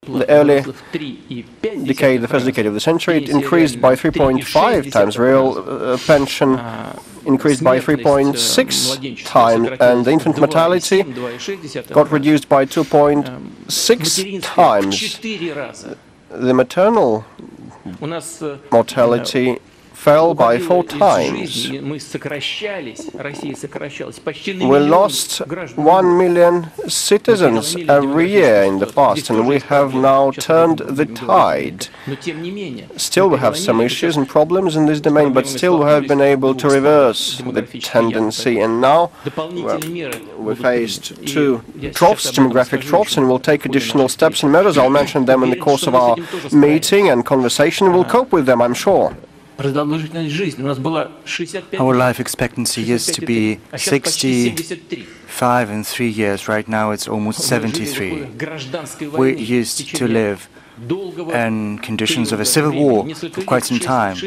the early decade, the first decade of the century, it increased by 3.5 times. Real pension increased by 3.6 times, and the infant mortality got reduced by 2.6 times. The maternal mortality fell by 4 times. We lost 1 million citizens every year in the past, and we have now turned the tide. Still, we have some issues and problems in this domain, but still we have been able to reverse the tendency. And now we faced 2 troughs, demographic troughs, and we'll take additional steps and measures. I'll mention them in the course of our meeting and conversation. We'll cope with them, I'm sure. Our life expectancy used to be 65 and 3 years. Right now it's almost 73. We used to live in conditions of a civil war for quite some time.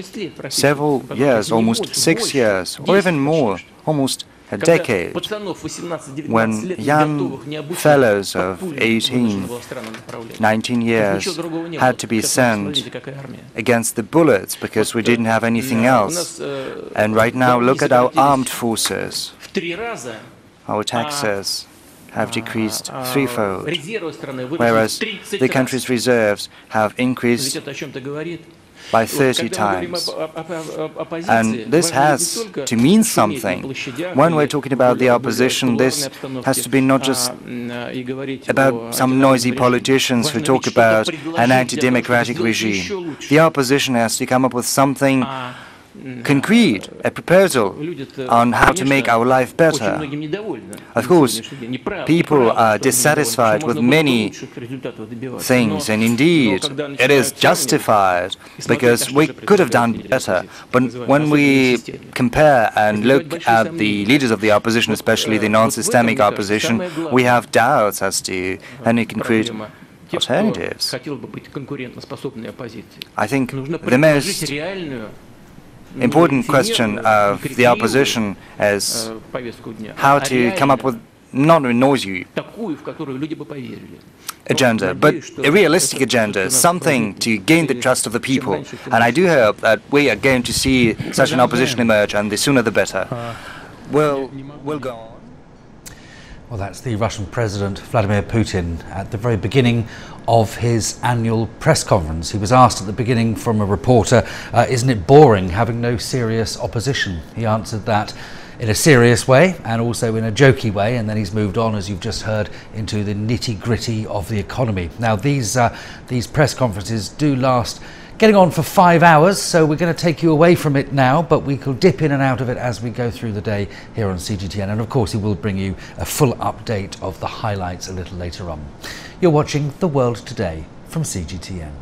Several years, almost 6 years, or even more, almost a decade, when young fellows of 18, 19 years had to be sent against the bullets because we didn't have anything else. And right now, look at our armed forces. Our taxes have decreased threefold, whereas the country's reserves have increased by 30 times. And this has to mean something. When we're talking about the opposition, this has to be not just about some noisy politicians who talk about an anti-democratic regime. The opposition has to come up with something concrete, a proposal on how to make our life better. Of course, people are dissatisfied with many things, and indeed it is justified because we could have done better. But when we compare and look at the leaders of the opposition, especially the non-systemic opposition, we have doubts as to any concrete alternatives. I think the most important question of the opposition is how to come up with not a noisy agenda, but a realistic agenda, something to gain the trust of the people. And I do hope that we are going to see such an opposition emerge, and the sooner the better. We'll go on. Well, that's the Russian President Vladimir Putin at the very beginning of his annual press conference. He was asked at the beginning from a reporter, isn't it boring having no serious opposition? He answered that in a serious way and also in a jokey way, and then he's moved on, as you've just heard, into the nitty-gritty of the economy. Now, these press conferences do last getting on for 5 hours, so we're going to take you away from it now, but we will dip in and out of it as we go through the day here on CGTN, and of course he will bring you a full update of the highlights a little later on. You're watching The World Today from CGTN.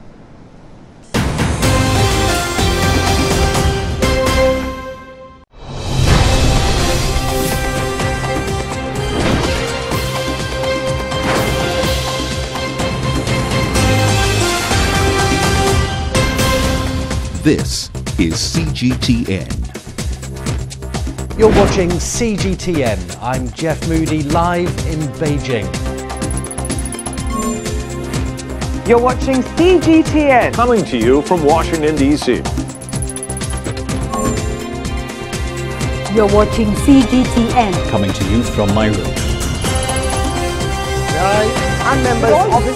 This is CGTN. You're watching CGTN. I'm Jeff Moody, live in Beijing. You're watching CGTN. Coming to you from Washington, D.C. You're watching CGTN. Coming to you from my room. I'm members of the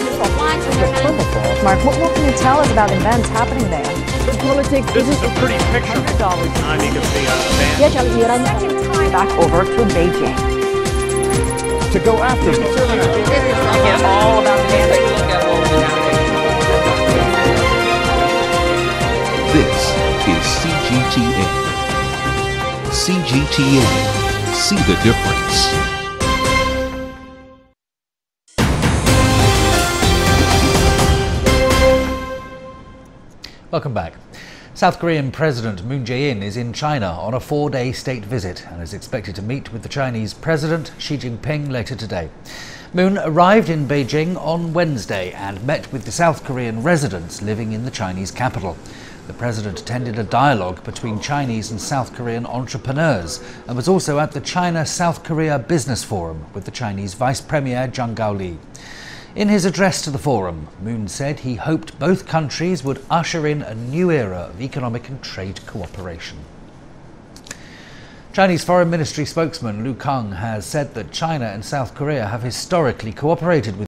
Mark, what can you tell us about events happening there? Politics. This is a pretty picture. I think of the band. second time back over to Beijing. To go after them. It's all about the band. This is CGTN. CGTN. See the difference. Welcome back. South Korean President Moon Jae-in is in China on a 4-day state visit and is expected to meet with the Chinese President Xi Jinping later today. Moon arrived in Beijing on Wednesday and met with the South Korean residents living in the Chinese capital. The president attended a dialogue between Chinese and South Korean entrepreneurs and was also at the China-South Korea Business Forum with the Chinese Vice Premier Zhang Gaoli. In his address to the forum, Moon said he hoped both countries would usher in a new era of economic and trade cooperation. Chinese Foreign Ministry spokesman Lu Kang has said that China and South Korea have historically cooperated with